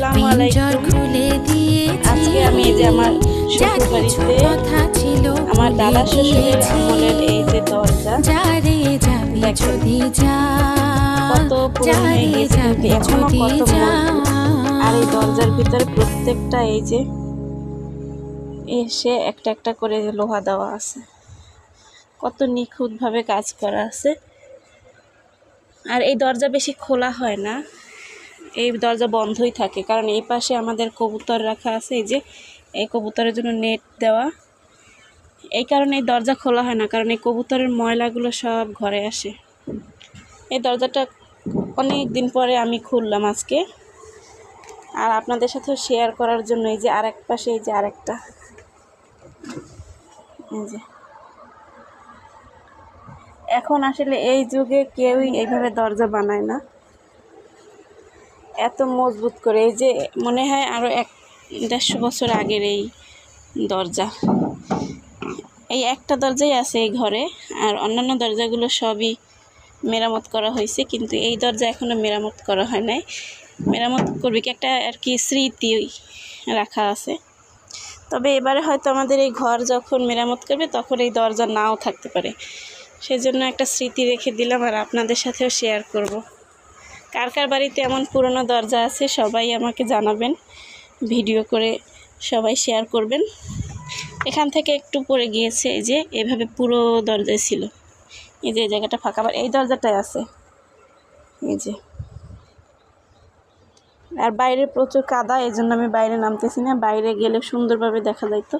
আসসালামু আলাইকুম। আজকে আমি এই যে আমার শ্বশুর বাড়িতে আমার দাদা শ্বশুরের আমলের এই যে দরজা কত পুরনো হয়ে গেছে, কিন্তু এখনো কত মজবুত। আর এই দরজার ভিতরে প্রত্যেকটা এই যে এসে একটা একটা করে লোহা দেওয়া আছে, কত নিখুঁতভাবে কাজ করা আছে। আর এই দরজা বেশি খোলা হয় না, এই দরজা বন্ধই থাকে, কারণ এই পাশে আমাদের কবুতর রাখা আছে। এই যে এই কবুতরের জন্য নেট দেওয়া, এই কারণে এই দরজা খোলা হয় না, কারণ এই কবুতরের ময়লাগুলো সব ঘরে আসে। এই দরজাটা অনেক দিন পরে আমি খুললাম আজকে, আর আপনাদের সাথেও শেয়ার করার জন্য। এই যে আরেক পাশে এই যে আরেকটা, এই যে এখন আসলে এই যুগে কেউই এইভাবে দরজা বানায় না এত মজবুত করে। এই যে মনে হয় আরও 100-150 বছর আগের এই দরজা। এই একটা দরজাই আছে এই ঘরে, আর অন্যান্য দরজাগুলো সবই মেরামত করা হয়েছে, কিন্তু এই দরজা এখনও মেরামত করা হয় নাই। মেরামত করবে কি, একটা আর কি স্মৃতি রাখা আছে। তবে এবারে হয়তো আমাদের এই ঘর যখন মেরামত করবে তখন এই দরজা নাও থাকতে পারে, সেজন্য একটা স্মৃতি রেখে দিলাম, আর আপনাদের সাথেও শেয়ার করব। কার কার বাড়িতে এমন পুরনো দরজা আছে সবাই আমাকে জানাবেন, ভিডিও করে সবাই শেয়ার করবেন। এখান থেকে একটু পরে গিয়েছে, এই যে এভাবে পুরো দরজায় ছিল। এই যে এই জায়গাটা ফাঁকা, আবার এই দরজাটায় আছে এই যে। আর বাইরে প্রচুর কাদা, এই জন্য আমি বাইরে নামতেছি না, বাইরে গেলে সুন্দরভাবে দেখা যাইতো।